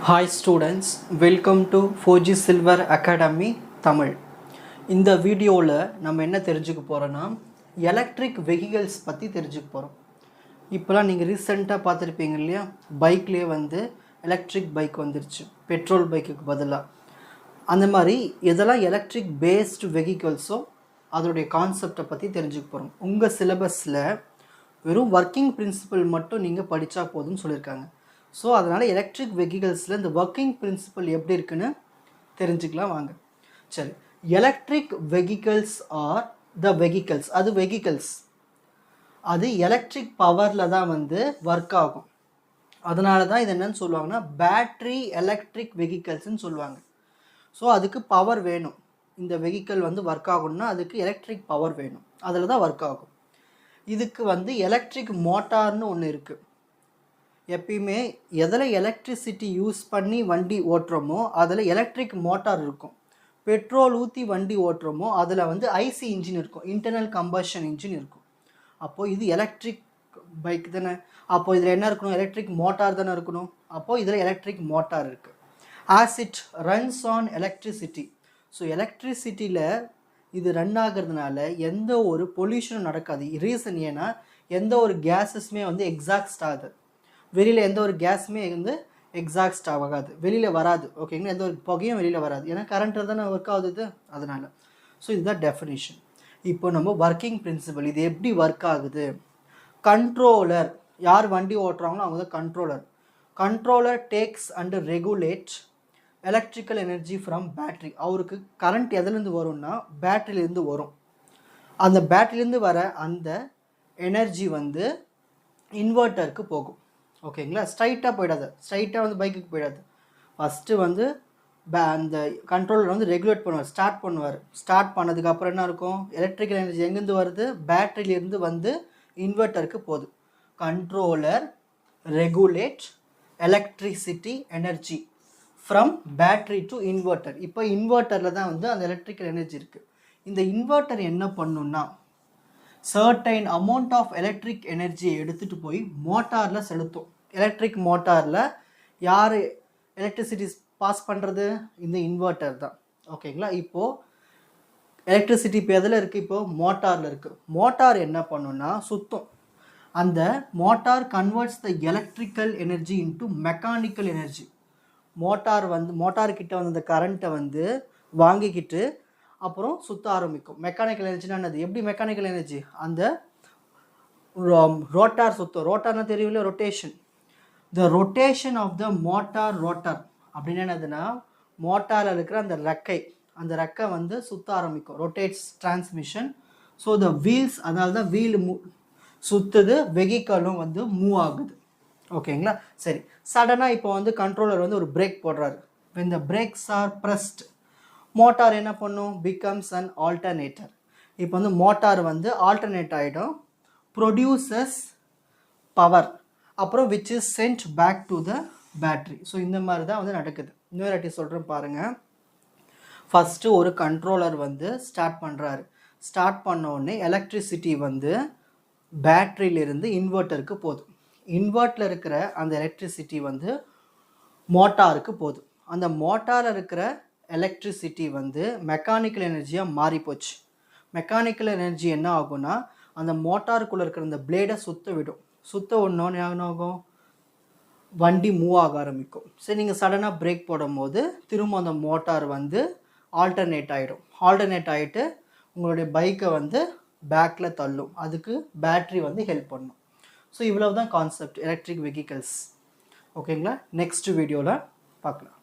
Hi students, welcome to 4G Silver Academy Tamil. இந்த வீடியோவில் நம்ம என்ன தெரிஞ்சுக்க போகிறோன்னா எலக்ட்ரிக் வெஹிக்கிள்ஸ் பற்றி தெரிஞ்சுக்க போகிறோம். இப்போலாம் நீங்கள் ரீசெண்டாக பார்த்துருப்பீங்க இல்லையா, பைக்லேயே வந்து எலக்ட்ரிக் பைக் வந்துருச்சு பெட்ரோல் பைக்குக்கு பதிலாக. அந்த மாதிரி எதெல்லாம் எலக்ட்ரிக் பேஸ்டு வெஹிக்கிள்ஸோ அதோடைய கான்செப்டை பற்றி தெரிஞ்சுக்க போகிறோம். உங்கள் சிலபஸில் வெறும் ஒர்க்கிங் பிரின்சிபல் மட்டும் நீங்கள் படித்தா போதும்னு சொல்லியிருக்காங்க. ஸோ அதனால் எலக்ட்ரிக் வெஹிக்கிள்ஸில் இந்த ஒர்க்கிங் பிரின்சிபல் எப்படி இருக்குன்னு தெரிஞ்சுக்கலாம் வாங்க. சரி, எலக்ட்ரிக் வெஹிக்கிள்ஸ் ஆர் த வெஹிக்கிள்ஸ், அது வெஹிக்கிள்ஸ், அது எலக்ட்ரிக் பவரில் தான் வந்து ஒர்க் ஆகும். அதனால தான் இது என்னன்னு சொல்லுவாங்கன்னா பேட்ரி எலக்ட்ரிக் வெஹிக்கிள்ஸ்ன்னு சொல்லுவாங்க. ஸோ அதுக்கு பவர் வேணும். இந்த வெஹிக்கிள் வந்து ஒர்க் ஆகணும்னா அதுக்கு எலக்ட்ரிக் பவர் வேணும், அதில் தான் ஒர்க் ஆகும். இதுக்கு வந்து எலக்ட்ரிக் மோட்டார்னு ஒன்று இருக்குது. எப்பயுமே எதில் எலக்ட்ரிசிட்டி யூஸ் பண்ணி வண்டி ஓட்டுறோமோ அதில் எலக்ட்ரிக் மோட்டார் இருக்கும். பெட்ரோல் ஊற்றி வண்டி ஓட்டுறோமோ அதில் வந்து ஐசி இன்ஜின் இருக்கும், இன்டர்னல் கம்பஷன் இன்ஜின் இருக்கும். அப்போது இது எலக்ட்ரிக் பைக் தானே, அப்போது இதில் என்ன இருக்கணும், எலக்ட்ரிக் மோட்டார் தானே இருக்கணும். அப்போது இதில் எலக்ட்ரிக் மோட்டார் இருக்குது. As it runs on electricity. So எலக்ட்ரிசிட்டியில் இது ரன் ஆகிறதுனால எந்த ஒரு பொல்யூஷனும் நடக்காது. ரீசன் ஏன்னா எந்த ஒரு கேஸஸுமே வந்து எக்ஸாஸ்ட் ஆகுது. வெளியில் எந்த ஒரு கேஸுமே வந்து எக்ஸாஸ்ட் ஆகாது, வெளியில் வராது. ஓகேங்களா, எந்த ஒரு புகையும் வெளியில் வராது, ஏன்னா கரண்ட்டில் தானே ஒர்க் ஆகுது அதனால். ஸோ இதுதான் டெஃபினிஷன். இப்போ நம்ம ஒர்க்கிங் பிரின்சிபல், இது எப்படி ஒர்க் ஆகுது. கண்ட்ரோலர், யார் வண்டி ஓட்டுறாங்களோ அவங்க தான் controller. Controller takes and regulate electrical energy from battery. அவருக்கு கரண்ட் எதுலேருந்து வரும்னா பேட்ரிலேருந்து வரும். அந்த பேட்ரிலேருந்து வர அந்த எனர்ஜி வந்து இன்வெர்ட்டருக்கு போகும். ஓகேங்களா, ஸ்ட்ரைட்டாக போயிடாது, ஸ்ட்ரைட்டாக வந்து பைக்குக்கு போயிடாது. ஃபஸ்ட்டு வந்து அந்த கண்ட்ரோலர் வந்து ரெகுலேட் பண்ணுவார், ஸ்டார்ட் பண்ணுவார். ஸ்டார்ட் பண்ணதுக்கப்புறம் என்ன இருக்கும், எலக்ட்ரிக்கல் எனர்ஜி எங்கேருந்து வருது, பேட்டரியிலேருந்து வந்து இன்வெர்ட்டருக்கு போகுது. Controller regulate electricity energy from battery to inverter. இப்போ இன்வெர்ட்டரில் தான் வந்து அந்த எலக்ட்ரிக்கல் எனர்ஜி இருக்குது. இந்த இன்வெர்ட்டர் என்ன பண்ணுன்னா சர்டைன் அமௌண்ட் ஆஃப் எலக்ட்ரிக் எனர்ஜியை எடுத்துகிட்டு போய் மோட்டாரில் செலுத்தும். எலக்ட்ரிக் மோட்டாரில் யார் எலக்ட்ரிசிட்டி பாஸ் பண்ணுறது, இந்த இன்வெர்ட்டர் தான். ஓகேங்களா, இப்போது எலக்ட்ரிசிட்டி இப்போ எதில் இருக்குது, இப்போது மோட்டாரில் இருக்குது. மோட்டார் என்ன பண்ணுன்னா சுத்தம். அந்த motor converts the electrical energy into mechanical energy. மோட்டார்கிட்ட வந்து அந்த கரண்ட்டை வந்து வாங்கிக்கிட்டு அப்புறம் சுற்ற ஆரம்பிக்கும். மெக்கானிக்கல் எனர்ஜினா என்னது, எப்படி மெக்கானிக்கல் எனர்ஜி, அந்த ரோட்டார் சுத்தம். ரோட்டார்னா தெரியல, rotation. The rotation of the motor rotor அப்படின்னு என்னதுன்னா மோட்டாரில் இருக்கிற அந்த ரெக்கை, அந்த ரெக்கை வந்து சுற்ற ஆரம்பிக்கும், rotates transmission. So the wheels, அதனால தான் வீல் சுற்றுது, வெஹிக்கலும் வந்து மூவ் ஆகுது. ஓகேங்களா, சரி. சடனாக இப்போ வந்து கண்ட்ரோலர் வந்து ஒரு பிரேக் போடுறாரு. when the brakes are pressed, motor என்ன பண்ணும், பிகம்ஸ் அன் ஆல்டர்னேட்டர். இப்போ வந்து மோட்டார் வந்து ஆல்டர்னேட் ஆகிடும், ப்ரொடியூசஸ் பவர், அப்புறம் which is sent back to the battery. So இந்த மாதிரி தான் வந்து நடக்குது. இன்னொரு வாட்டி சொல்கிறேன் பாருங்கள். ஃபஸ்ட்டு ஒரு கண்ட்ரோலர் வந்து ஸ்டார்ட் பண்ணுறாரு. ஸ்டார்ட் பண்ண உடனே எலக்ட்ரிசிட்டி வந்து பேட்ரியிலிருந்து இன்வெர்ட்டருக்கு போகுது. இன்வெர்ட்டில் இருக்கிற அந்த எலக்ட்ரிசிட்டி வந்து மோட்டாருக்கு போகுது. அந்த மோட்டாரில் இருக்கிற எலக்ட்ரிசிட்டி வந்து மெக்கானிக்கல் எனர்ஜியாக மாறி போச்சு. மெக்கானிக்கல் எனர்ஜி என்ன ஆகும்னா அந்த மோட்டாருக்குள்ளே இருக்கிற அந்த பிளேடை சுற்ற விடும். சுற்ற ஒன்றோன்னு என்ன ஆகும், வண்டி மூவ் ஆக ஆரம்பிக்கும். சரி, நீங்கள் சடனாக பிரேக் போடும் போது திரும்ப அந்த மோட்டார் வந்து ஆல்டர்னேட் ஆகிடும். ஆல்டர்னேட் ஆகிட்டு உங்களுடைய பைக்கை வந்து பேக்கில் தள்ளும். அதுக்கு பேட்ரி வந்து ஹெல்ப் பண்ணும். ஸோ இவ்வளவு தான் கான்செப்ட் எலக்ட்ரிக் வெஹிக்கிள்ஸ். ஓகேங்களா, நெக்ஸ்ட் வீடியோவில் பார்க்கலாம்.